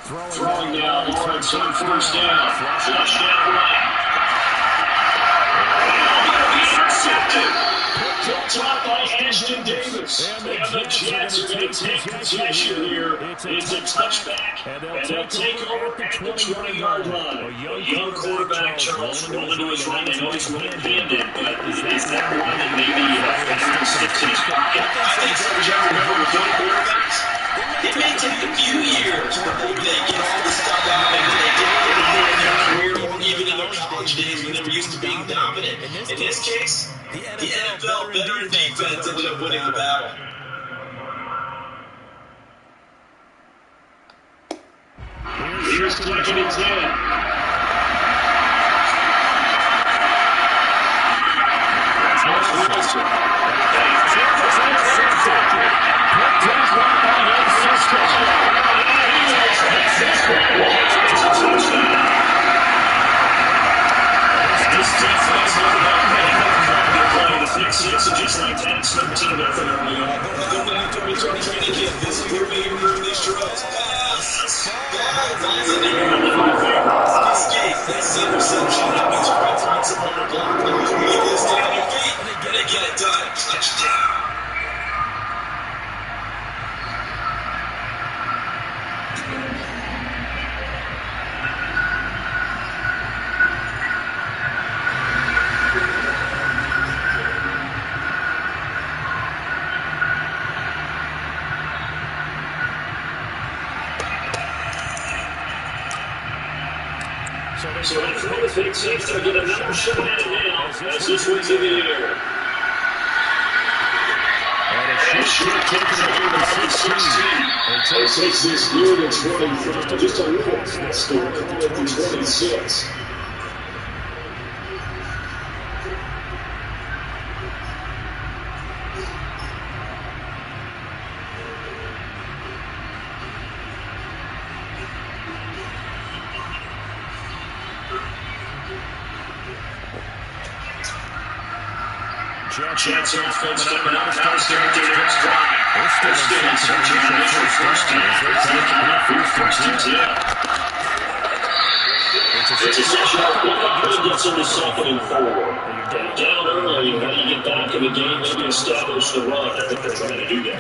Throwing down Lawrence on first down. Flush down right. Picked up top by Ashton Davis. And the Jets are going to take possession here. It's a touchback. And they'll take over at the 20-yard line. A young quarterback, Charles, rolling to his right. I know he's right-handed, but is that one that maybe sticks in his pocket? I think so. John, remember with young quarterbacks? It may take a few years before they get all the stuff out and they get it in their career or even in their college days when they were used to being dominant. In this case, the NFL better defense ended up winning the battle. Here's 2nd and 10. Just like that, it's 13 there for early on. Going into return training camp, this is where we improve these drills. Pass! Balls in the air. Escape. That's interception. That means you're going to find some on the block. You get this down your feet, and they get it done. Touchdown. So that throw is big six to get another shot at it now as this one's in the air. And a short kick to the 16. It takes this near the 20, just a little past the 26. Jets are coming up now, start their next drive. They're still in search of initial first down. They're taking it for 1st and 10. It's a session of pickup, but it gets into 2nd and 4. Down early, how do you get back in the game, maybe establish the run? I think they're trying to do that.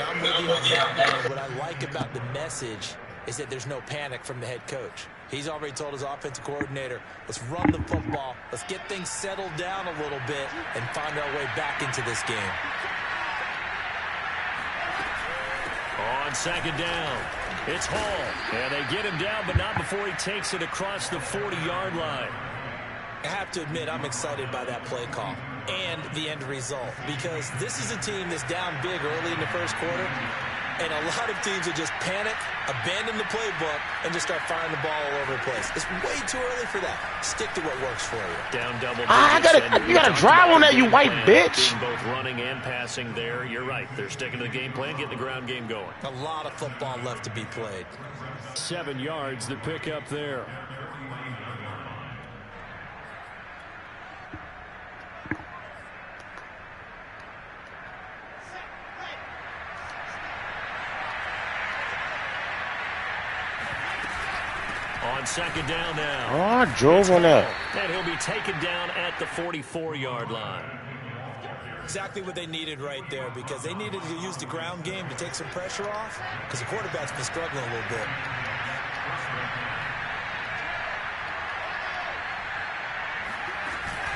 What I like about the message is that there's no panic from the head coach. He's already told his offensive coordinator, let's run the football, let's get things settled down a little bit, and find our way back into this game. On 2nd down, it's Hall. And they get him down, but not before he takes it across the 40-yard line. I have to admit, I'm excited by that play call and the end result, because this is a team that's down big early in the 1st quarter, and a lot of teams will just panic, abandon the playbook, and just start firing the ball all over the place. It's way too early for that. Stick to what works for you. Down double digits. You gotta drive on that, you white bitch. Both running and passing there. You're right. They're sticking to the game plan, getting the ground game going. A lot of football left to be played. 7 yards, the pick up there. On 2nd down now. Oh, I drove on that. And he'll be taken down at the 44-yard line. Exactly what they needed right there, because they needed to use the ground game to take some pressure off, because the quarterback's been struggling a little bit.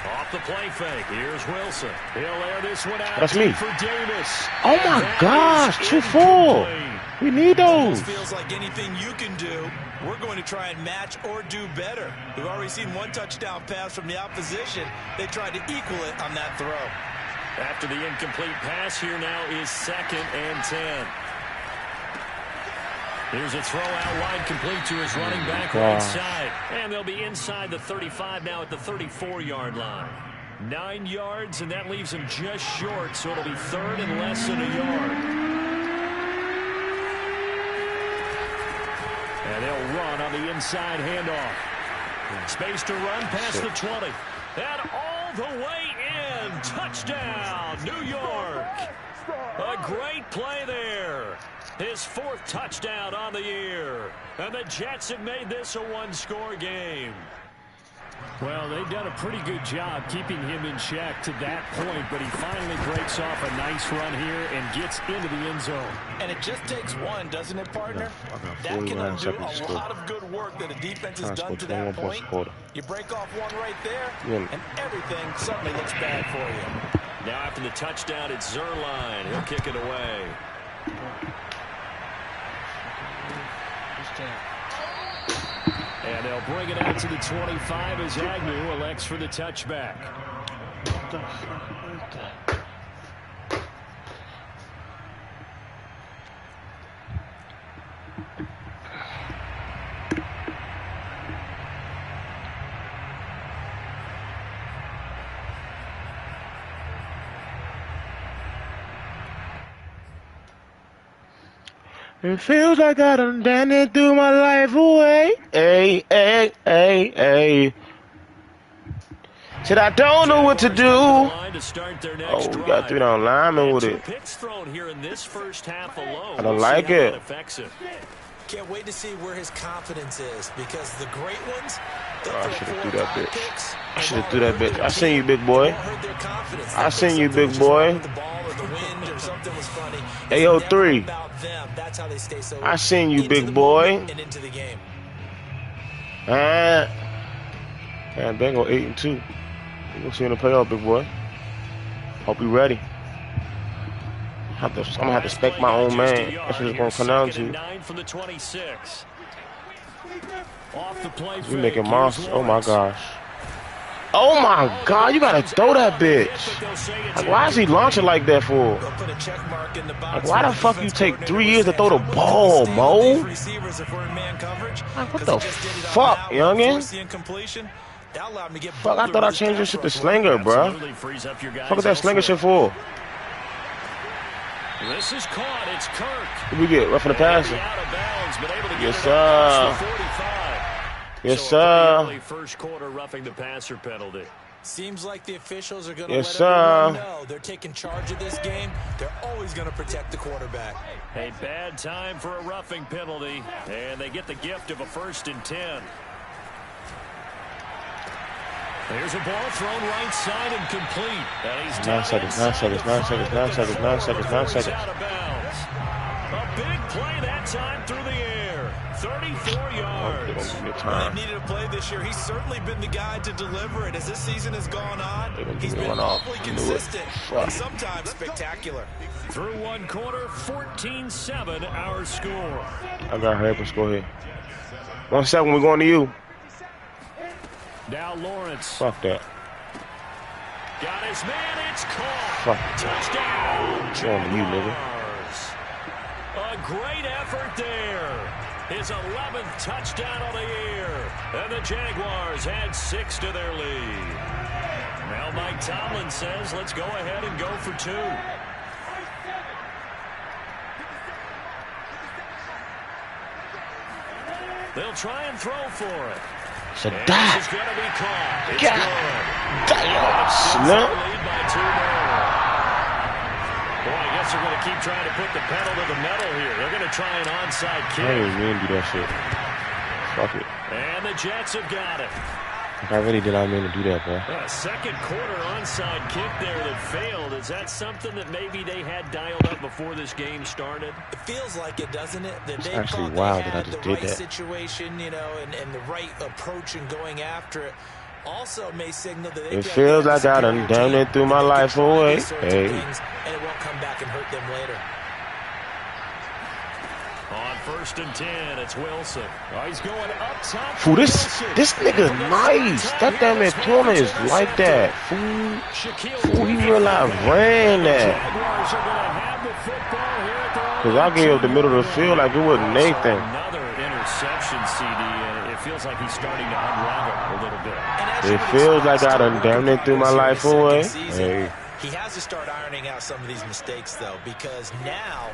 Off the play fake. Here's Wilson. He'll air this one out. That's me. For Davis. Oh my gosh, 2-4. We need those. Feels like anything you can do, we're going to try and match or do better. We've already seen one touchdown pass from the opposition. They tried to equal it on that throw. After the incomplete pass, here now is 2nd and 10. Here's a throw out wide, complete to his running back right side. And they'll be inside the 35 now at the 34-yard line. 9 yards, and that leaves him just short, so it'll be 3rd and less than a yard. And they'll run on the inside handoff. Space to run past the 20. And all the way in. Touchdown, New York. A great play there. His 4th touchdown on the year. And the Jets have made this a one-score game. Well, they've done a pretty good job keeping him in check to that point, but he finally breaks off a nice run here and gets into the end zone. And it just takes one, doesn't it, partner? That can undo a lot of good work that a defense has done to that point. You break off one right there, and everything suddenly looks bad for you. Now after the touchdown, it's Zerline. He'll kick it away. And they'll bring it out to the 25 as Agnew elects for the touchback. What the fuck is that? It feels like I done it through my life away. Hey, hey, hey, hey. Said I don't know what to do. Oh, we got 3 down linemen with it. I don't like it. Can't wait to see where his confidence is, because the great ones, I should have threw that bitch. I should have threw that bitch. I seen you, big boy. I seen you, big boy. AO3. I seen you, big boy. And they go 8-2. We gonna see in the playoff, big boy. Hope you ready. I'm gonna have to spec my own man. That's what it's gonna come down to. We making monsters. Oh my gosh. Oh my God, you gotta throw that bitch. Like, why is he launching like that for? Like, why the fuck you take 3 years to throw the ball, Mo? Like, what the fuck, youngin? Fuck, I thought I changed this shit to slinger, bro. Fuck is that slinger shit for? This is caught. It's Kirk. What we get? Roughing the passer. Yes, sir. Yes, sir. First quarter roughing the passer penalty. Seems like the officials are going to let everyone know they're taking charge of this game. They're always going to protect the quarterback. A bad time for a roughing penalty, and they get the gift of a 1st and 10. There's a ball thrown right side and complete. And he's 9 seconds, 9 seconds, 9 seconds, 9 seconds, 9 seconds, 9 seconds. Out of bounds. A big play that time through the air. 34 yards. They've needed a play this year. He's certainly been the guy to deliver it. As this season has gone on, he's been awfully consistent and sometimes spectacular. Through one quarter, 14-7 our score. I got her up and score here. 1 second, we're going to you. Now Lawrence. Fuck that. Got his man, it's caught. Fuck. Touchdown. Going to you, nigga. A great effort there. His 11th touchdown of the year. And the Jaguars add 6 to their lead. Now Mike Tomlin says, let's go ahead and go for 2. They'll try and throw for it. It's a dot. It's going to be caught. It's God damn. Snap. Boy, I guess they're going to keep trying to put the pedal to the metal here. They're going to try an onside kick. I didn't mean to do that shit. Fuck it. And the Jets have got it. I really did not mean to do that, bro. A second quarter onside kick there that failed. Is that something that maybe they had dialed up before this game started? It feels like it, doesn't it? That it's they actually wild that I just did that. Situation, you know, and the right approach and going after it. Also may signal that it feels like I done it through my life away. Hey. And it won't come back and hurt them later. On 1st and 10, it's Wilson. Oh, he's going up top. Fool, this nigga nice. That damn it corner is like that. Fool, he realized ran that. Because I gave up the middle of the field like it wasn't Nathan. Another interception, CD, and it feels like he's starting to unravel a little bit. It feels like I done damn it through my life away. Hey. He has to start ironing out some of these mistakes, though, because now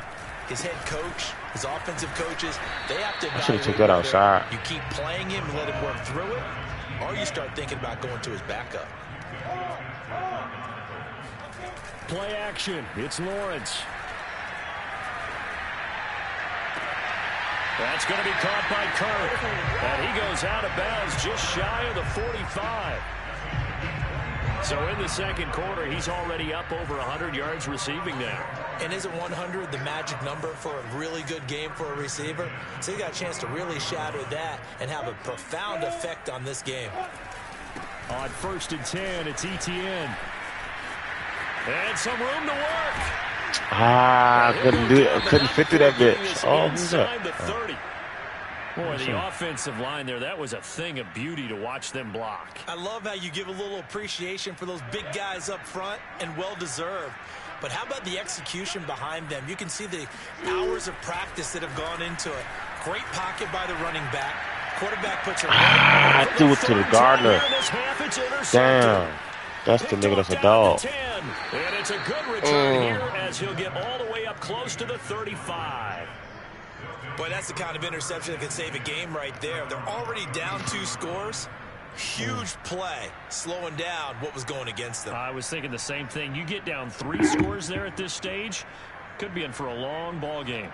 his head coach, his offensive coaches, they have to. I should have took that outside. You keep playing him and let him work through it, or you start thinking about going to his backup. Play action. It's Lawrence. That's going to be caught by Kirk. And he goes out of bounds just shy of the 45. So in the second quarter, he's already up over 100 yards receiving now. And isn't 100 the magic number for a really good game for a receiver? So he got a chance to really shatter that and have a profound effect on this game. On 1st and 10, it's ETN. And some room to work. I couldn't do it. I couldn't fit through that bitch. Oh, who's that? The 30. Boy, the offensive line there, that was a thing of beauty to watch them block. I love how you give a little appreciation for those big guys up front, and well-deserved. But how about the execution behind them? You can see the hours of practice that have gone into it. Great pocket by the running back. Quarterback puts it right. I threw it to the Gardner. Damn. That's the nigga that's a dog. And it's a good return here as he'll get all the way up close to the 35. Boy, that's the kind of interception that could save a game right there. They're already down 2 scores. Huge play, slowing down what was going against them. I was thinking the same thing. You get down 3 scores there at this stage, could be in for a long ball game.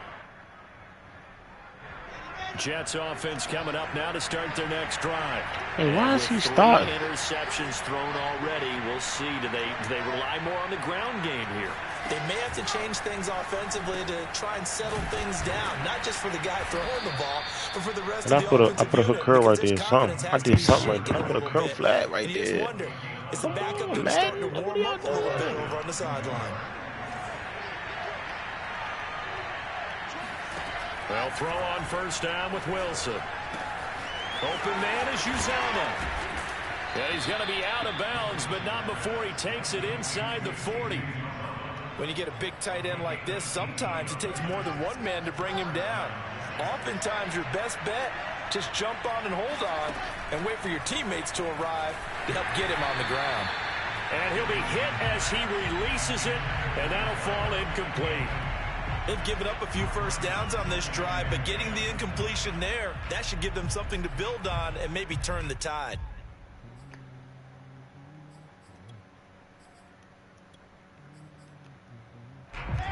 Jets offense coming up now to start their next drive. Hey, why is he starting? Interceptions thrown already. We'll see. Do they rely more on the ground game here? They may have to change things offensively to try and settle things down, not just for the guy throwing the ball, but for the rest of the offensive I put a hook curl right there. I did something right there. I put a curl flag right there. Is the backup dude starting to warm up a little bit over on the sideline? They'll throw on 1st down with Wilson. Open man is Uzama. Yeah, he's going to be out of bounds, but not before he takes it inside the 40. When you get a big tight end like this, sometimes it takes more than one man to bring him down. Oftentimes, your best bet, just jump on and hold on and wait for your teammates to arrive to help get him on the ground. And he'll be hit as he releases it, and that'll fall incomplete. They've given up a few first downs on this drive, but getting the incompletion there, that should give them something to build on and maybe turn the tide.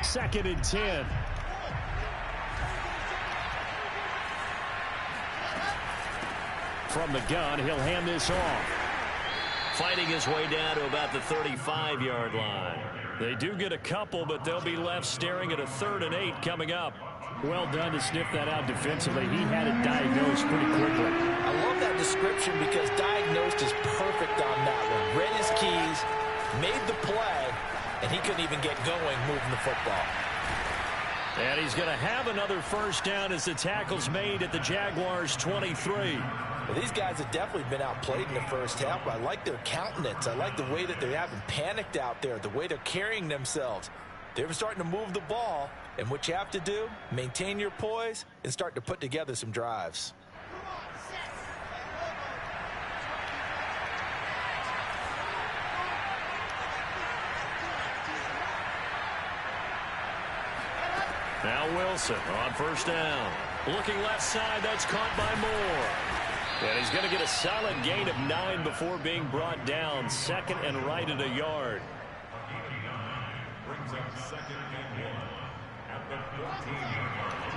Second and 10. From the gun, he'll hand this off. Fighting his way down to about the 35-yard line. They do get a couple, but they'll be left staring at a 3rd and 8 coming up. Well done to sniff that out defensively. He had it diagnosed pretty quickly. I love that description because diagnosed is perfect on that one. Read his keys, made the play, and he couldn't even get going moving the football. And he's going to have another 1st down as the tackle's made at the Jaguars' 23. Well, these guys have definitely been outplayed in the first half, but I like their countenance. I like the way that they haven't panicked out there, the way they're carrying themselves. They're starting to move the ball, and what you have to do, maintain your poise and start to put together some drives. Now Wilson on 1st down. Looking left side, that's caught by Moore. And he's going to get a solid gain of 9 before being brought down. 2nd and right at a yard. Brings up 2nd and 1 at the 14-yard line.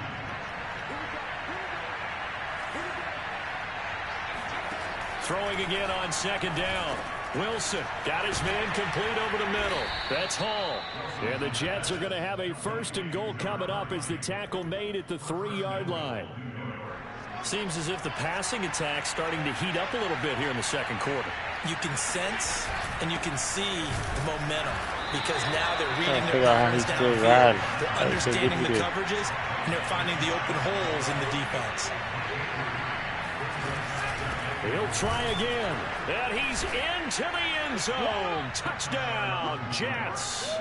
Throwing again on 2nd down. Wilson got his man complete over the middle. That's Hall. And the Jets are going to have a 1st and goal coming up as the tackle made at the 3-yard line. Seems as if the passing attack's starting to heat up a little bit here in the second quarter. You can sense and you can see the momentum because now they're reading their covers downfield. They're understanding the coverages, and they're finding the open holes in the defense. He'll try again. And he's into the end zone. Touchdown, Jets.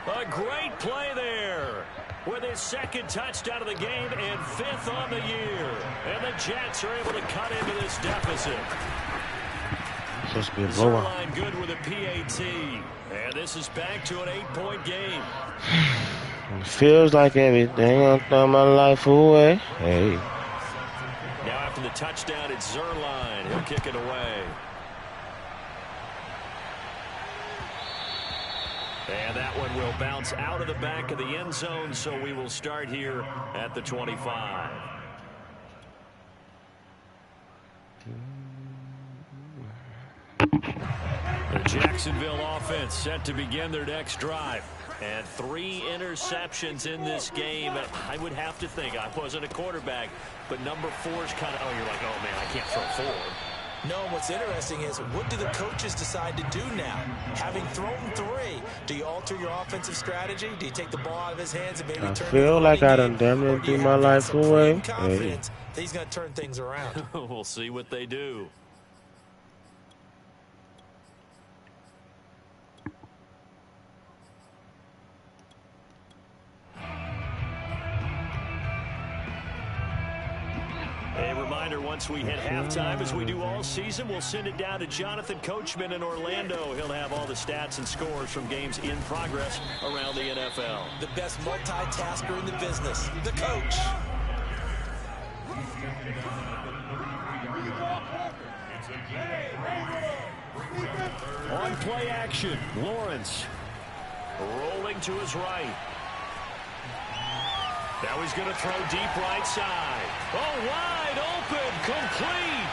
A great play there. With his 2nd touchdown of the game and 5th on the year. And the Jets are able to cut into this deficit. Supposed to be a blowout. Zerline good with a PAT. And this is back to an 8-point game. It feels like everything I throw my life away. Hey. Now after the touchdown, it's Zerline. He'll kick it away. And that one will bounce out of the back of the end zone, so we will start here at the 25. Jacksonville offense set to begin their next drive. And 3 interceptions in this game. I would have to think, I wasn't a quarterback, but number 4 is kind of, oh, you're like, oh, man, I can't throw 4. No, what's interesting is, what do the coaches decide to do now? Having thrown 3, do you alter your offensive strategy? Do you take the ball out of his hands and maybe turn it? I feel like I done damn near threw my life away. Hey. He's going to turn things around. We'll see what they do. A reminder, once we hit halftime, as we do all season, we'll send it down to Jonathan Coachman in Orlando. He'll have all the stats and scores from games in progress around the NFL. The best multitasker in the business, the coach. On play action, Lawrence rolling to his right. Now he's going to throw deep right side. Oh, wide open, complete.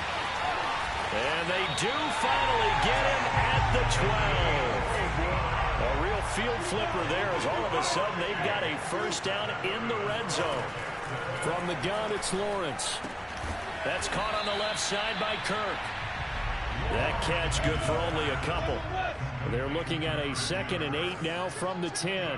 And they do finally get him at the 12. A real field flipper there, as all of a sudden they've got a first down in the red zone. From the gun, it's Lawrence. That's caught on the left side by Kirk. That catch good for only a couple. They're looking at a 2nd and 8 now from the 10.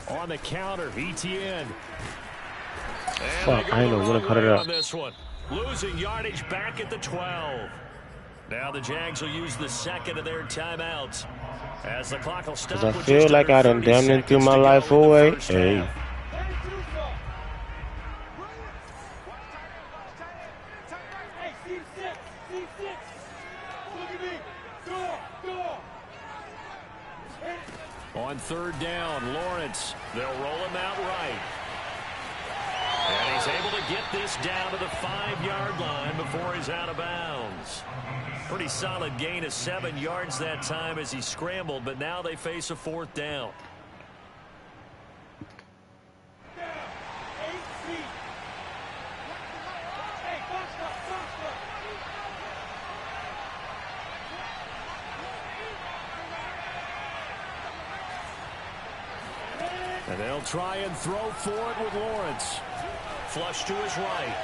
On the counter, ETN. Fuck, I ain't gonna cut it up. This one. Losing yardage back at the 12. Now the Jags will use the 2nd of their timeouts. As the clock will stop. Cause I feel like I done damn near threw my life away. Hey. On 3rd down, Lawrence. They'll roll him out right. And he's able to get this down to the 5-yard line before he's out of bounds. Pretty solid gain of 7 yards that time as he scrambled, but now they face a 4th down. And they'll try and throw for it with Lawrence. Flush to his right.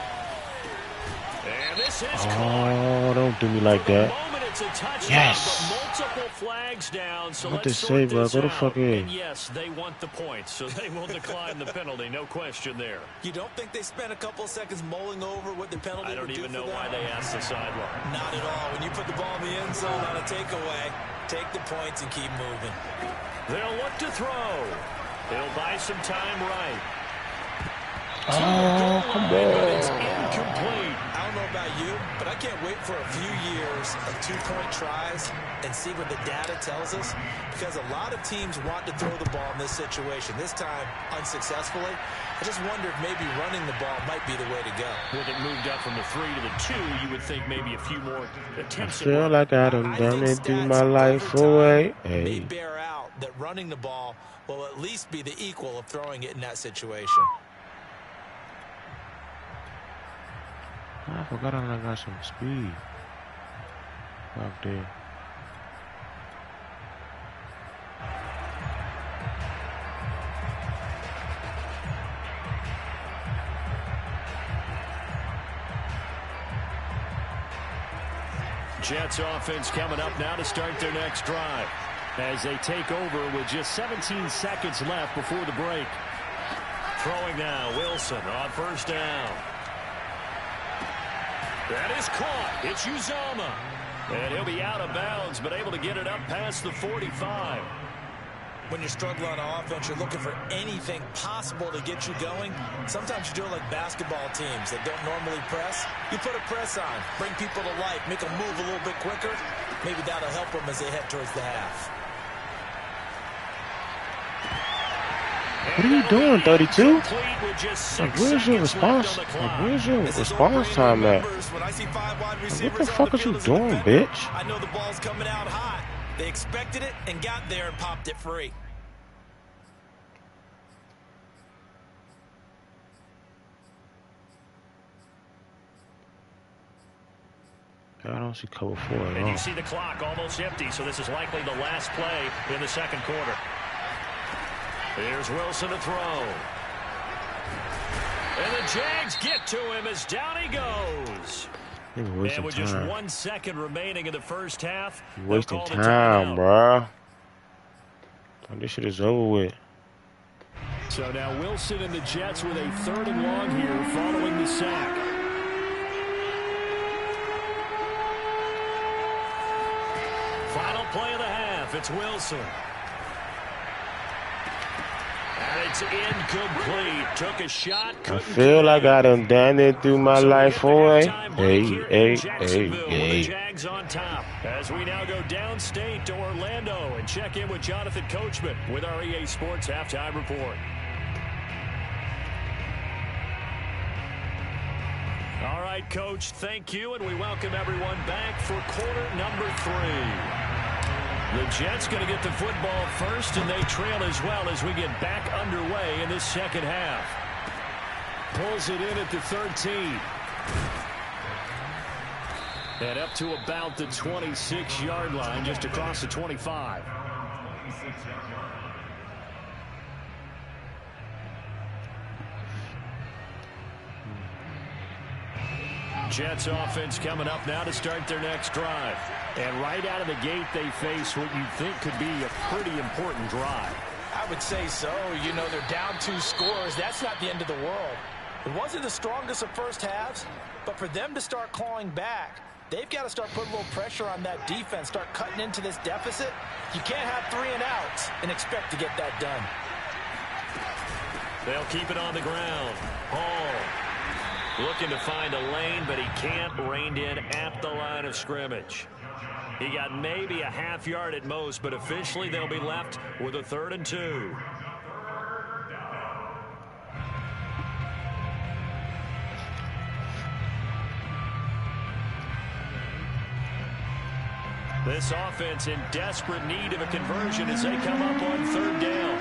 And this is caught. Don't do me like that. It's a touchdown, yes. But multiple flags down. So what let's to say, bro? Go the fuck in. And yes, they want the points, so they will decline the penalty. No question there. You don't think they spent a couple of seconds mulling over what the penalty would do? I don't even know why they asked the sideline. Not at all. When you put the ball in the end zone on a takeaway, take the points and keep moving. They'll look to throw. He'll buy some time right. Oh, come on. But it's incomplete. I don't know about you, but I can't wait for a few years of 2-point tries and see what the data tells us, because a lot of teams want to throw the ball in this situation. This time, unsuccessfully. I just wonder if maybe running the ball might be the way to go. With it moved up from the 3 to the 2, you would think maybe a few more attempts. I feel like I done done it through my life away. They bear out that running the ball will at least be the equal of throwing it in that situation. I forgot I got some speed out there. Jets offense coming up now to start their next drive as they take over with just 17 seconds left before the break. Throwing now, Wilson on 1st down. That is caught. It's Uzomah. And he'll be out of bounds, but able to get it up past the 45. When you're struggling on offense, you're looking for anything possible to get you going. Sometimes you do it like basketball teams that don't normally press. You put a press on, bring people to life, make them move a little bit quicker. Maybe that'll help them as they head towards the half. What are you doing, 32? Like, where's your response? Like, where's your response time at? Like, what the fuck are you doing, bitch? I know the ball's coming out hot. They expected it and got there and popped it free. I don't see cover 4 at all. And you see the clock almost empty, so this is likely the last play in the second quarter. Here's Wilson to throw. And the Jags get to him as down he goes. And with just 1 second remaining in the first half, wasting time, bro. This shit is over with. So now Wilson and the Jets with a 3rd and long here following the sack. Final play of the half. It's Wilson. And it's incomplete. Took a shot. I feel like I done it through my life away. Hey. The Jags on top. As we now go downstate to Orlando and check in with Jonathan Coachman with our EA Sports Halftime Report. All right, Coach, thank you, and we welcome everyone back for quarter number 3. The Jets going to get the football first, and they trail as well as we get back underway in this second half. Pulls it in at the 13. And up to about the 26-yard line, just across the 25. Jets offense coming up now to start their next drive. And right out of the gate, they face what you think could be a pretty important drive. I would say so. You know, they're down 2 scores. That's not the end of the world. It wasn't the strongest of first halves, but for them to start clawing back, they've got to start putting a little pressure on that defense, start cutting into this deficit. You can't have 3 and outs and expect to get that done. They'll keep it on the ground. Hall looking to find a lane, but he can't. Reined in at the line of scrimmage. He got maybe a half yard at most, but officially they'll be left with a 3rd and 2. This offense in desperate need of a conversion as they come up on 3rd down.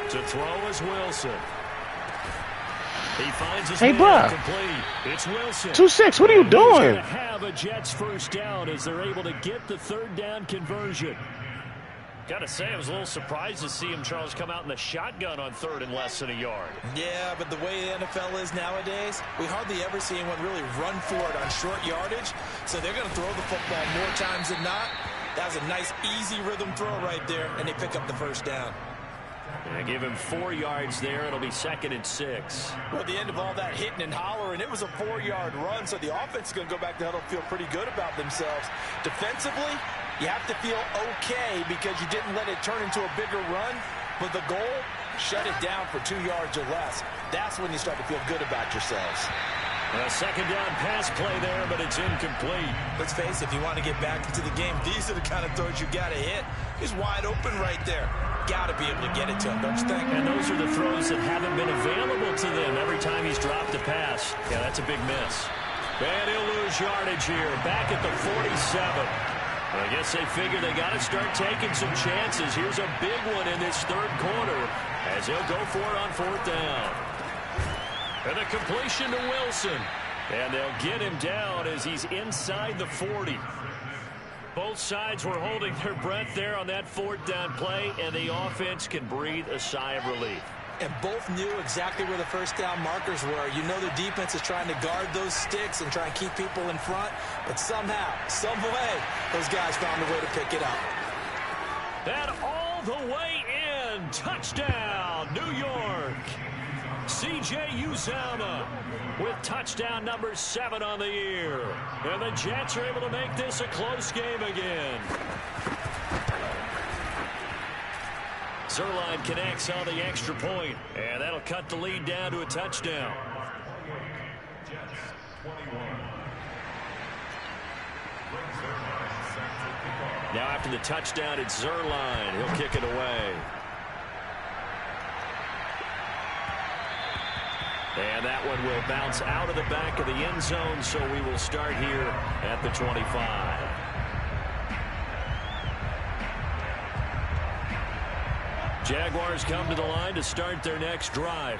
To throw is Wilson. He finds his man complete. It's Wilson. 2-6. What are you doing? He's have a Jets first down as they're able to get the 3rd down conversion. Got to say, I was a little surprised to see him, Charles, come out in the shotgun on 3rd and less than a yard. Yeah, but the way the NFL is nowadays, we hardly ever see anyone really run for it on short yardage. So they're going to throw the football more times than not. That was a nice, easy rhythm throw right there, and they pick up the first down. Yeah, give him 4 yards there. It'll be 2nd and 6. Well, at the end of all that hitting and hollering, it was a 4-yard run, so the offense is going to go back to huddle, feel pretty good about themselves. Defensively, you have to feel okay because you didn't let it turn into a bigger run, but the goal, shut it down for 2 yards or less. That's when you start to feel good about yourselves. A 2nd down pass play there, but it's incomplete. Let's face it, if you want to get back into the game, these are the kind of throws you got to hit. He's wide open right there. Got to be able to get it to him, don't you think? And those are the throws that haven't been available to them every time he's dropped a pass. Yeah, that's a big miss. And he'll lose yardage here, back at the 47. I guess they figure they got to start taking some chances. Here's a big one in this 3rd quarter as he'll go for it on 4th down. And a completion to Wilson. And they'll get him down as he's inside the 40. Both sides were holding their breath there on that 4th down play, and the offense can breathe a sigh of relief. And both knew exactly where the first down markers were. You know the defense is trying to guard those sticks and try and keep people in front, but somehow, some way, those guys found a way to pick it up. And all the way in. Touchdown, New York. C.J. Uzomah with touchdown number 7 on the year. And the Jets are able to make this a close game again. Zerline connects on the extra point, and that'll cut the lead down to a touchdown. Now after the touchdown, it's Zerline. He'll kick it away. And that one will bounce out of the back of the end zone, so we will start here at the 25. Jaguars come to the line to start their next drive.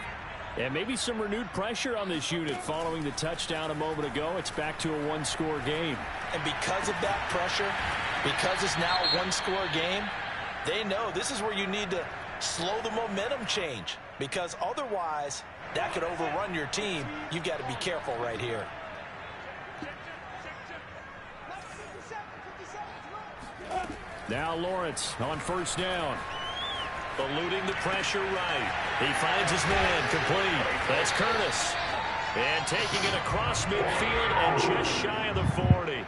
And maybe some renewed pressure on this unit following the touchdown a moment ago. It's back to a one-score game. And because of that pressure, because it's now a one-score game, they know this is where you need to slow the momentum change, because otherwise that could overrun your team. You've got to be careful right here. Now Lawrence on first down. Eluding the pressure right. He finds his man complete. That's Curtis. And taking it across midfield and just shy of the 40.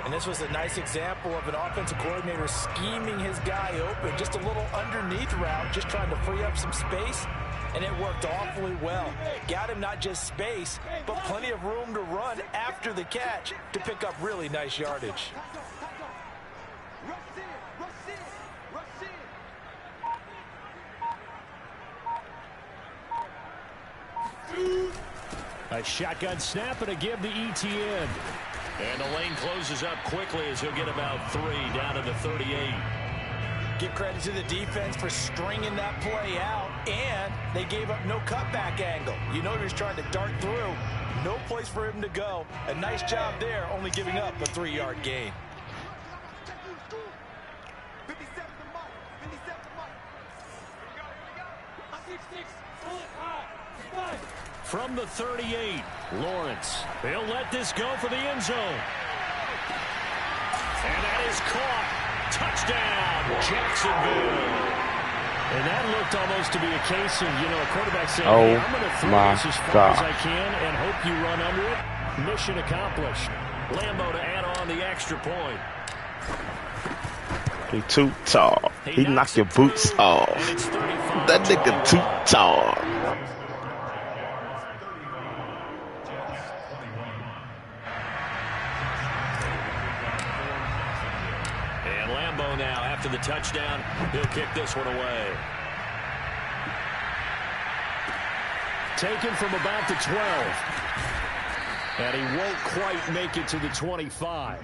And this was a nice example of an offensive coordinator scheming his guy open. Just a little underneath route, just trying to free up some space. And it worked awfully well. Got him not just space, but plenty of room to run after the catch to pick up really nice yardage. A shotgun snap and a give to ETN. And the lane closes up quickly as he'll get about 3 down to the 38. Give credit to the defense for stringing that play out, and they gave up no cutback angle. You know he was trying to dart through. No place for him to go. A nice job there, only giving up a 3-yard gain. From the 38, Lawrence. He'll let this go for the end zone. And that is caught. Touchdown, Jacksonville. And that looked almost to be a case of, you know, a quarterback saying, hey, I'm going to throw this as far as I can and hope you run under it. Mission accomplished. Lambo to add on the extra point. He too tall. He knocked your boots off. That nigga too tall. Now after the touchdown, he'll kick this one away. Taken from about the 12. And he won't quite make it to the 25.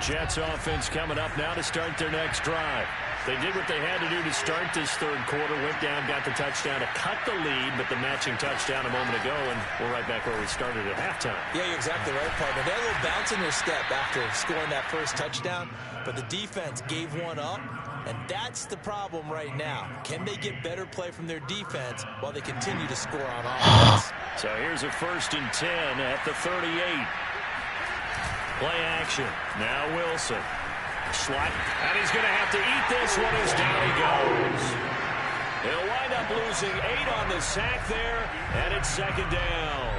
Jets offense coming up now to start their next drive. They did what they had to do to start this third quarter. Went down, got the touchdown to cut the lead, but the matching touchdown a moment ago, and we're right back where we started at halftime. Yeah, you're exactly right, partner. They had a little bounce in their step after scoring that first touchdown, but the defense gave one up, and that's the problem right now. Can they get better play from their defense while they continue to score on offense? So here's a 1st and 10 at the 38. Play action. Now Wilson. Slot, and he's going to have to eat this one as down he goes. He'll wind up losing 8 on the sack there, and it's 2nd down.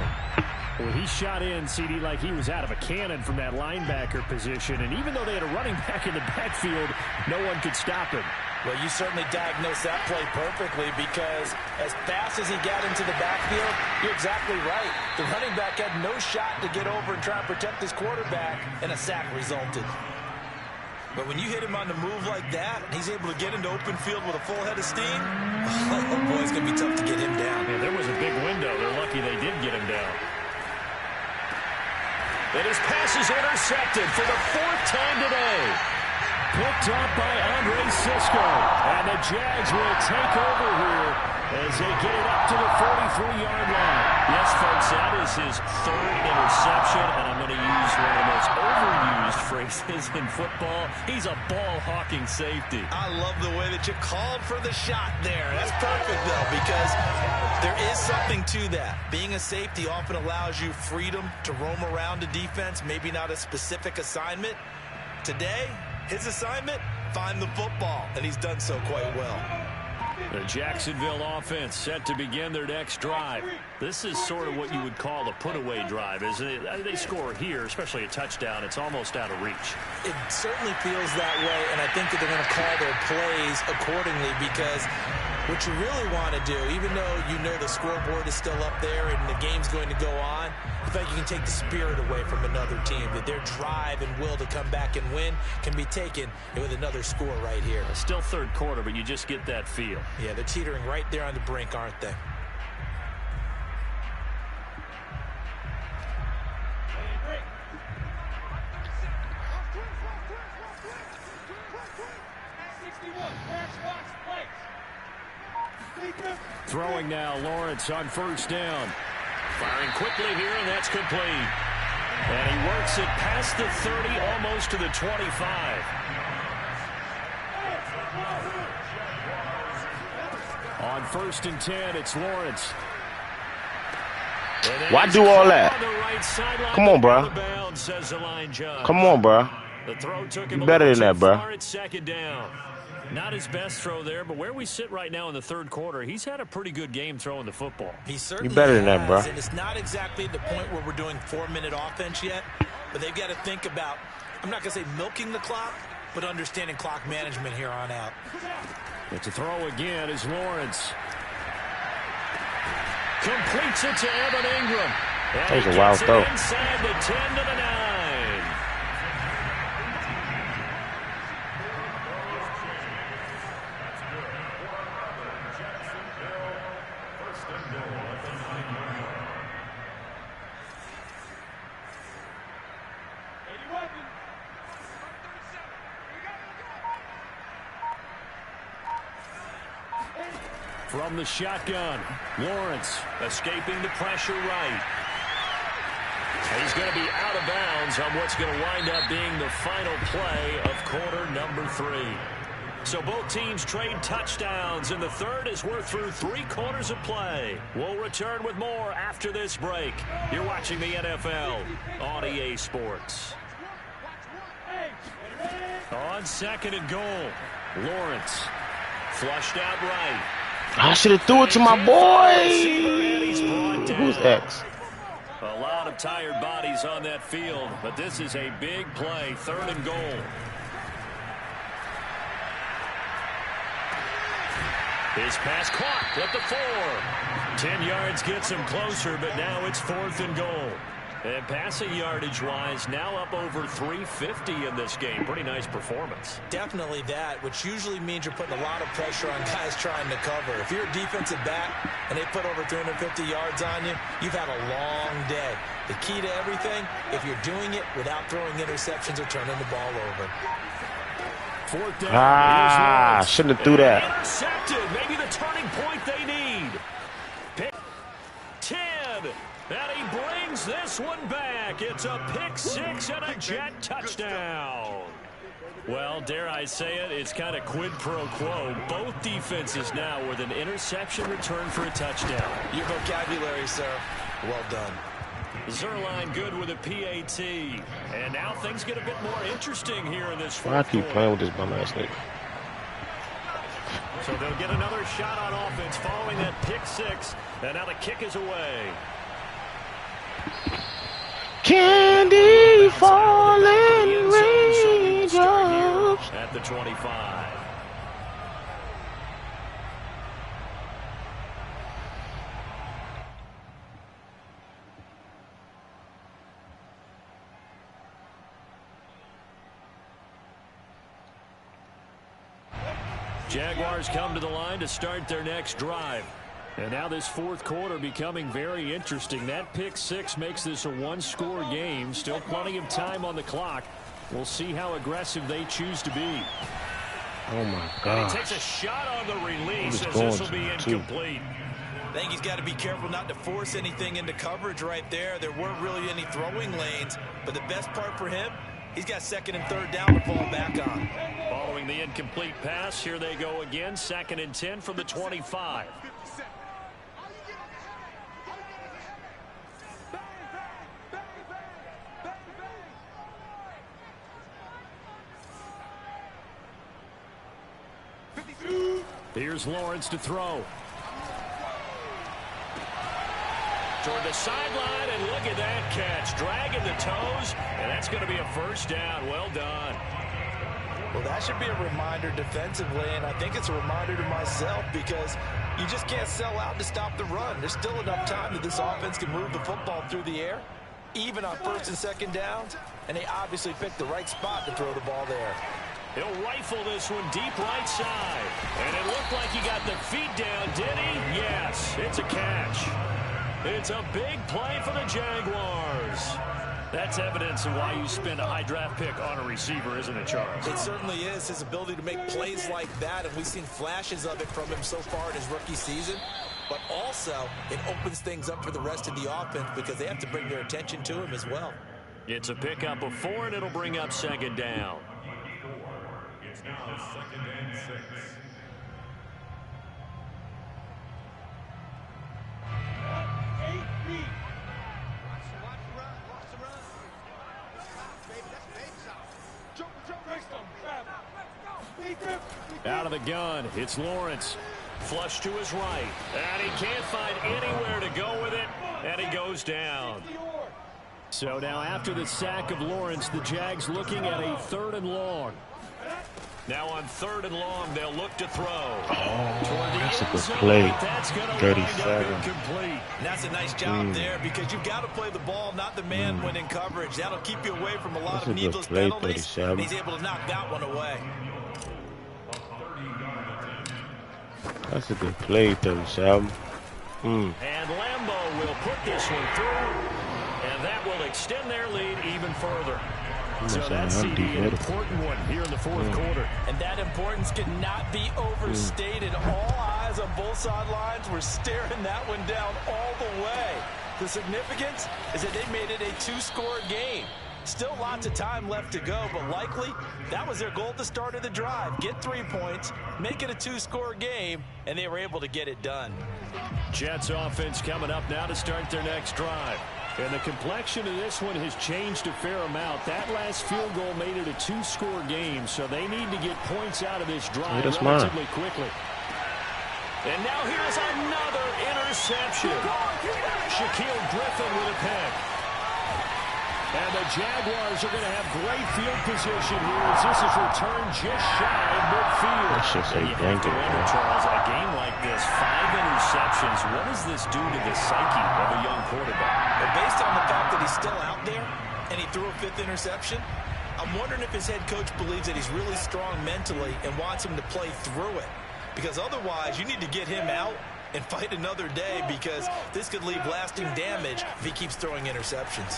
Well, he shot in, CD, like he was out of a cannon from that linebacker position, and even though they had a running back in the backfield, no one could stop him. Well, you certainly diagnosed that play perfectly, because as fast as he got into the backfield, you're exactly right. The running back had no shot to get over and try and protect his quarterback, and a sack resulted. But when you hit him on the move like that, he's able to get into open field with a full head of steam, oh boy, it's going to be tough to get him down. Yeah, there was a big window. They're lucky they did get him down. And his pass is intercepted for the 4th time today. Picked up by Andre Sisco. And the Jags will take over here as they get it up to the 43-yard line. Yes, folks, that is his 3rd interception, and I'm going to use one of the most overused phrases in football. He's a ball-hawking safety. I love the way that you called for the shot there. That's perfect, though, because there is something to that. Being a safety often allows you freedom to roam around the defense, maybe not a specific assignment. Today, his assignment, find the football, and he's done so quite well. The Jacksonville offense set to begin their next drive. This is sort of what you would call a put-away drive, isn't it? They score here, especially a touchdown. It's almost out of reach. It certainly feels that way, and I think that they're going to call their plays accordingly, because what you really want to do, even though you know the scoreboard is still up there and the game's going to go on, I feel like you can take the spirit away from another team, that their drive and will to come back and win can be taken with another score right here. Still third quarter, but you just get that feel. Yeah, they're teetering right there on the brink, aren't they? Throwing now, Lawrence on first down. Firing quickly here, and that's complete. And he works it past the 30, almost to the 25. On first and 10, it's Lawrence. Why do all that? Come on, bro. Come on, bro. You better than that, bro. Second down. Not his best throw there, but where we sit right now in the third quarter, he's had a pretty good game throwing the football. He certainly you better than has, that, bro. And it's not exactly the point where we're doing 4-minute offense yet, but they've got to think about, I'm not going to say milking the clock, but understanding clock management here on out. But to throw again is Lawrence. Completes it to Evan Ingram. That was a wild throw. Inside the 10 to the 9. From the shotgun, Lawrence escaping the pressure right. He's going to be out of bounds on what's going to wind up being the final play of quarter number 3. So both teams trade touchdowns, and the third as we're through 3 quarters of play. We'll return with more after this break. You're watching the NFL on EA Sports. On second and goal, Lawrence flushed out right. I should have threw it to my boy. Who's X? A lot of tired bodies on that field, but this is a big play, third and goal. His pass caught at the 4. 10 yards gets him closer, but now it's 4th and goal. And passing yardage-wise, now up over 350 in this game. Pretty nice performance. Definitely that, which usually means you're putting a lot of pressure on guys trying to cover. If you're a defensive back and they put over 350 yards on you, you've had a long day. The key to everything, if you're doing it without throwing interceptions or turning the ball over. 4th down. Shouldn't have threw that. Intercepted. Maybe the turning point they need. Pick 10. And he brings this one back. It's a pick 6 and a Jet touchdown. Well, dare I say it, it's kind of quid pro quo. Both defenses now with an interception return for a touchdown. Your vocabulary, sir. Well done. Zerline good with a PAT. And now things get a bit more interesting here in this fourth Why I keep quarter. playing with this bum ass nigga? So they'll get another shot on offense following that pick 6. And now the kick is away. Candy falling raindrops at the 25. Jaguars come to the line to start their next drive. And now this fourth quarter becoming very interesting. That pick 6 makes this a one-score game. Still plenty of time on the clock. We'll see how aggressive they choose to be. Oh, my God. And he takes a shot on the release as this will be incomplete. I think he's got to be careful not to force anything into coverage right there. There weren't really any throwing lanes. But the best part for him, he's got 2nd and 3rd down to fall back on. Following the incomplete pass, here they go again. 2nd and 10 from the 25. Here's Lawrence to throw. Toward the sideline, and look at that catch. Dragging the toes, and that's going to be a first down. Well done. Well, that should be a reminder defensively, and I think it's a reminder to myself because you just can't sell out to stop the run. There's still enough time that this offense can move the football through the air, even on 1st and 2nd downs, and they obviously picked the right spot to throw the ball there. He'll rifle this one deep right side. And it looked like he got the feet down, did he? Yes, it's a catch. It's a big play for the Jaguars. That's evidence of why you spend a high draft pick on a receiver, isn't it, Charles? It certainly is. His ability to make plays like that, and we've seen flashes of it from him so far in his rookie season. but also it opens things up for the rest of the offense because they have to bring their attention to him as well. It's a pickup of 4, and it'll bring up second down. It's now 2nd and 6. Out of the gun, it's Lawrence. Flush to his right, and he can't find anywhere to go with it, and he goes down. So now after the sack of Lawrence, the Jags looking at a 3rd and long. Now on 3rd and long, they'll look to throw. Oh, that's a good play. 37. And that's a nice job there because you've got to play the ball, not the man when in coverage. That'll keep you away from a lot of needless penalties. And he's able to knock that one away. That's a good play, 37. And Lambeau will put this one through, and that will extend their lead even further. So that's the important one here in the 4th quarter. And that importance cannot be overstated. All eyes on both sidelines were staring that one down all the way. The significance is that they made it a 2-score game. Still lots of time left to go, but likely that was their goal at the start of the drive. Get 3 points, make it a 2-score game, and they were able to get it done. Jets offense coming up now to start their next drive. And the complexion of this one has changed a fair amount. That last field goal made it a 2-score game, so they need to get points out of this drive relatively quickly. And now here's another interception. Shaquille Griffin with a pick. And the Jaguars are going to have great field position here as this is returned just shy of midfield. That should say thank you, Charles, in a game like this, 5 interceptions. What does this do to the psyche of a young quarterback? But based on the fact that he's still out there and he threw a 5th interception, I'm wondering if his head coach believes that he's really strong mentally and wants him to play through it. Because otherwise, you need to get him out and fight another day because this could leave lasting damage if he keeps throwing interceptions.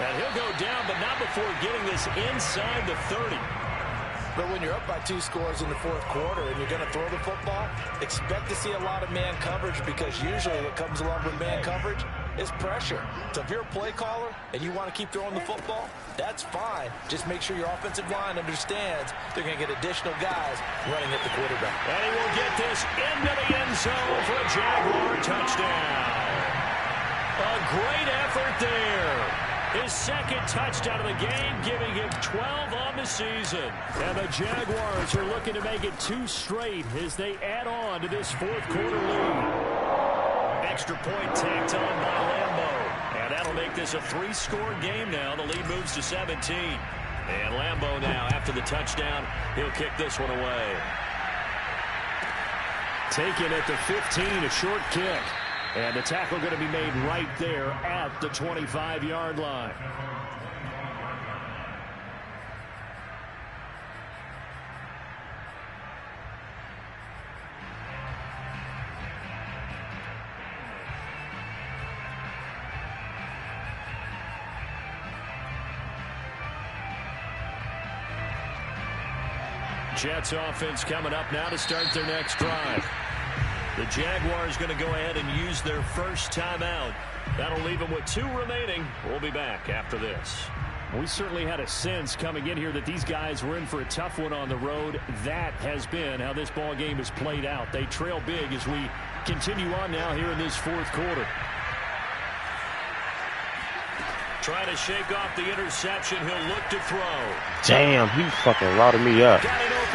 And he'll go down, but not before getting this inside the 30. But when you're up by 2 scores in the 4th quarter and you're going to throw the football, expect to see a lot of man coverage because usually what comes along with man coverage is pressure. So if you're a play caller and you want to keep throwing the football, that's fine. Just make sure your offensive line understands they're going to get additional guys running at the quarterback. And he will get this into the end zone for a Jaguar touchdown. A great effort there. His 2nd touchdown of the game, giving him 12 on the season. And the Jaguars are looking to make it 2 straight as they add on to this 4th quarter lead. Extra point tacked on by Lambeau. And that'll make this a 3-score game now. The lead moves to 17. And Lambeau now, after the touchdown, he'll kick this one away. Taken at the 15, a short kick. And the tackle going to be made right there at the 25-yard line. Jets offense coming up now to start their next drive. The Jaguars going to go ahead and use their first timeout. That'll leave them with 2 remaining. We'll be back after this. We certainly had a sense coming in here that these guys were in for a tough one on the road. That has been how this ball game has played out. They trail big as we continue on now here in this 4th quarter. Trying to shake off the interception. He'll look to throw. Damn, he fucking routed me up.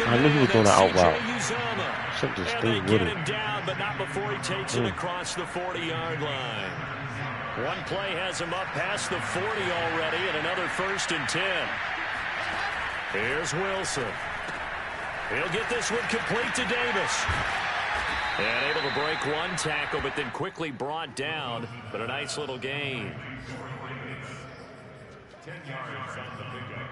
I knew he was doing an out route. Should just stay with him down, but not before he takes it across the 40-yard line. One play has him up past the 40 already, and another 1st and 10. Here's Wilson. He'll get this one complete to Davis. And able to break one tackle, but then quickly brought down. But a nice little gain. 10 yards on the pickup.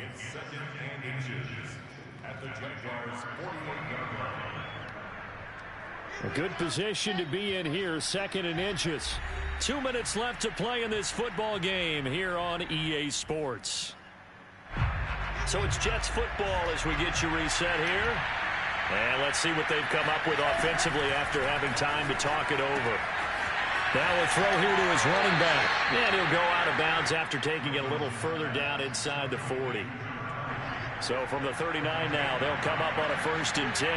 It's 2nd and inches at the Jaguars' 41-yard line. A good position to be in here, 2nd and inches. 2 minutes left to play in this football game here on EA Sports. So it's Jets football as we get you reset here. And let's see what they've come up with offensively after having time to talk it over. Now a throw here to his running back. And he'll go out of bounds after taking it a little further down inside the 40. So from the 39 now, they'll come up on a 1st and 10.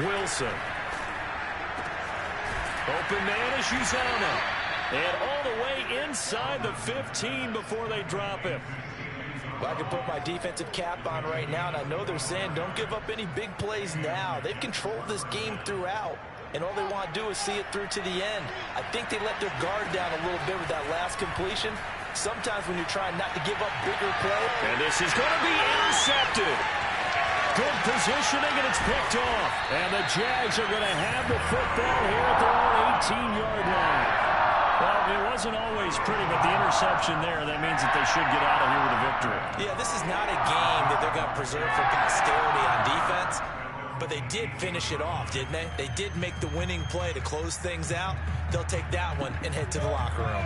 Wilson. Open man is Uzomah. And all the way inside the 15 before they drop him. Well, I can put my defensive cap on right now, and I know they're saying don't give up any big plays now. They've controlled this game throughout, and all they want to do is see it through to the end. I think they let their guard down a little bit with that last completion. Sometimes when you're trying not to give up bigger play. And this is going to be intercepted. Good positioning, and it's picked off. And the Jags are going to have the football here at their own 18-yard line. Well, it wasn't always pretty, but the interception there, that means that they should get out of here with a victory. Yeah, this is not a game that they're going to preserve for posterity on defense, but they did finish it off, didn't they? They did make the winning play to close things out. They'll take that one and head to the locker room.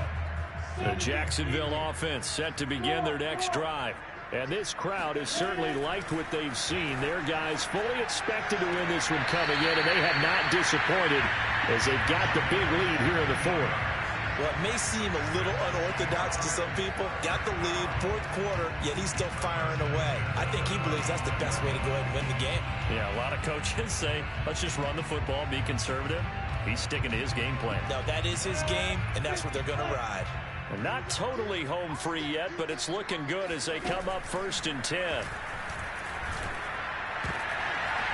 The Jacksonville offense set to begin their next drive. And this crowd has certainly liked what they've seen. Their guys fully expected to win this one coming in, and they have not disappointed as they've got the big lead here in the 4th. Well, it may seem a little unorthodox to some people. Got the lead, 4th quarter, yet he's still firing away. I think he believes that's the best way to go ahead and win the game. Yeah, a lot of coaches say, let's just run the football, be conservative. He's sticking to his game plan. No, that is his game, and that's what they're going to ride. Well, not totally home free yet, but it's looking good as they come up 1st and 10.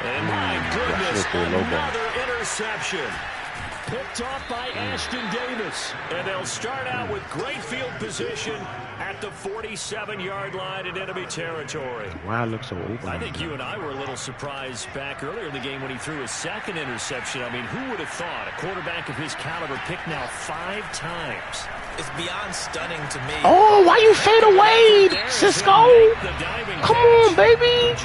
And my goodness, another interception. Picked off by Ashton Davis. And they'll start out with great field position at the 47-yard line in enemy territory. Wow, it looks so open. I think you and I were a little surprised back earlier in the game when he threw his 2nd interception. I mean, who would have thought a quarterback of his caliber picked now 5 times? It's beyond stunning to me. Oh, why you fade away, Cisco? Come on, baby.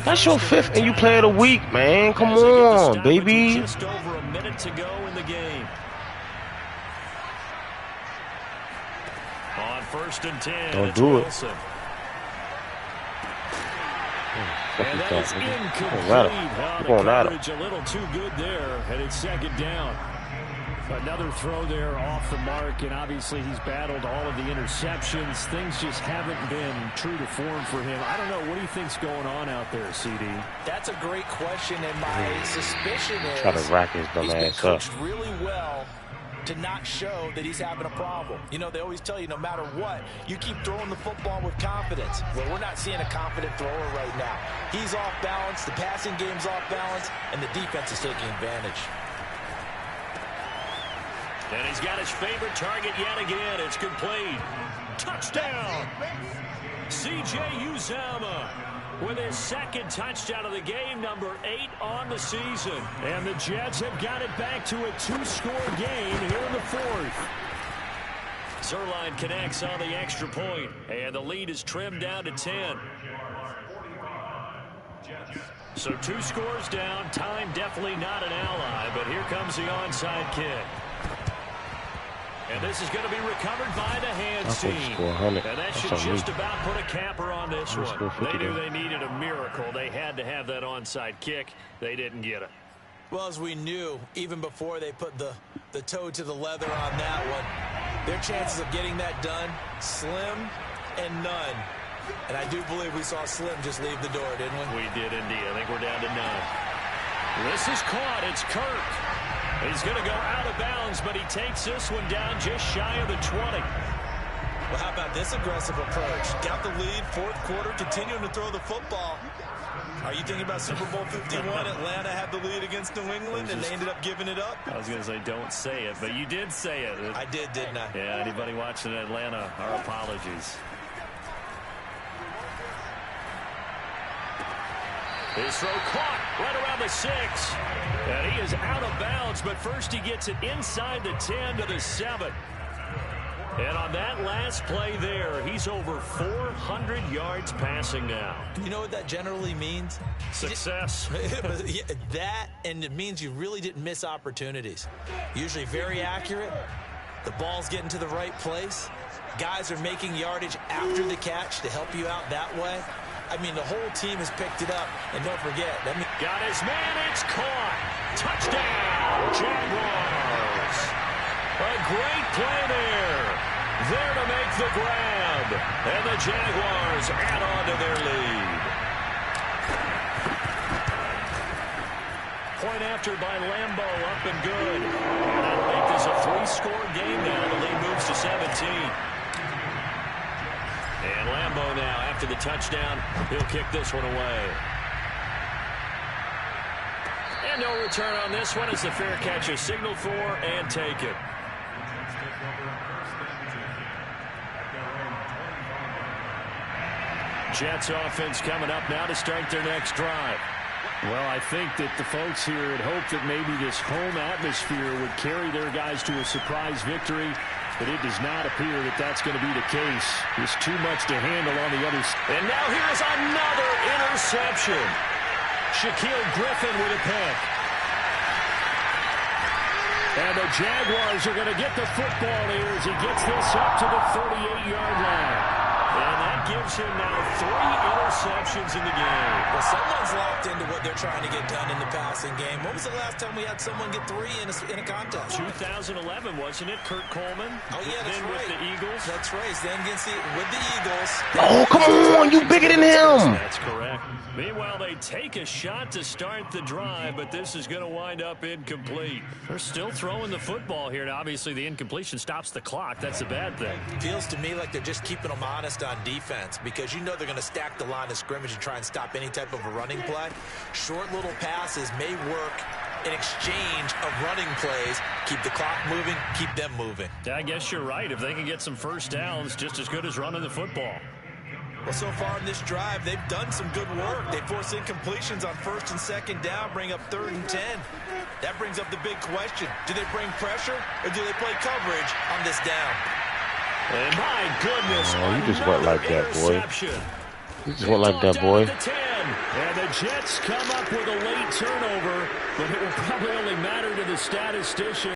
That's your 5th and you play of the week, man. Come on, baby. Just over a minute to go in the game. On 1st and 10. Don't do it. And that is incomplete. Coverage a little too good there, and it's 2nd down. Another throw there off the mark, and obviously he's battled all of the interceptions. Things just haven't been true to form for him. I don't know. What do you think's going on out there, CD? That's a great question, and my suspicion is try to rack his dumb he's been ass up. coached really well to not show that he's having a problem. You know, they always tell you no matter what, you keep throwing the football with confidence. Well, we're not seeing a confident thrower right now. He's off balance, the passing game's off balance, and the defense is taking advantage. And he's got his favorite target yet again. It's complete. Touchdown! C.J. Uzomah with his 2nd touchdown of the game, number 8 on the season. And the Jets have got it back to a 2-score game here in the 4th. Zerline connects on the extra point, and the lead is trimmed down to 10. So 2 scores down. Time definitely not an ally, but here comes the onside kick. And this is going to be recovered by the hands team. And that should just about put a capper on this one. They knew they needed a miracle. They had to have that onside kick. They didn't get it. Well, as we knew, even before they put the toe to the leather on that one, their chances of getting that done, slim and none. And I do believe we saw Slim just leave the door, didn't we? We did indeed. I think we're down to none. This is caught. It's Kirk. He's going to go out of bounds, but he takes this one down just shy of the 20. Well, how about this aggressive approach? Got the lead, 4th quarter, continuing to throw the football. Are you thinking about Super Bowl 51? Atlanta had the lead against New England, and they ended up giving it up? I was going to say, don't say it, but you did say it. I did, didn't I? Yeah, anybody watching Atlanta, our apologies. His throw caught right around the 6. And he is out of bounds, but first he gets it inside the 10 to the 7. And on that last play there, he's over 400 yards passing now. You know what that generally means? Success. That, and it means you really didn't miss opportunities. Usually very accurate. The ball's getting to the right place. guys are making yardage after the catch to help you out that way. I mean, the whole team has picked it up. And don't forget, that means got his man, it's caught. Touchdown, Jaguars. A great play there. There to make the grab. And the Jaguars add on to their lead. Point after by Lambeau, up and good. And that'll make this a 3-score game now. The lead moves to 17. And Lambeau now, after the touchdown, he'll kick this one away. And no return on this one as the fair catch is signaled for and taken. Jets offense coming up now to start their next drive. Well, I think that the folks here had hoped that maybe this home atmosphere would carry their guys to a surprise victory, but it does not appear that that's going to be the case. There's too much to handle on the other side. And now here's another interception. Shaquille Griffin with a pick. And the Jaguars are going to get the football here as he gets this up to the 38-yard line. And that gives him now 3 interceptions in the game. Well, someone's locked into what they're trying to get done in the passing game. When was the last time we had someone get 3 in a contest? 2011, wasn't it? Kurt Coleman. Oh, yeah, that's then right. with the Eagles. That's right. Then with the Eagles. Oh, come on. You bigger than him. That's correct. Meanwhile, they take a shot to start the drive, but this is going to wind up incomplete. They're still throwing the football here, and obviously the incompletion stops the clock. That's a bad thing. Feels to me like they're just keeping them honest on defense because you know they're going to stack the line of scrimmage and try and stop any type of a running play. Short little passes may work in exchange of running plays. Keep the clock moving, keep them moving. Yeah, I guess you're right. If they can get some first downs, just as good as running the football. Well, so far in this drive, they've done some good work. They force incompletions on 1st and 2nd down, bring up 3rd and 10. That brings up the big question. Do they bring pressure or do they play coverage on this down? And my goodness, oh, you just went like that, boy. You just went like that, boy. And the Jets come up with a late turnover, but it will probably only matter to the statistician.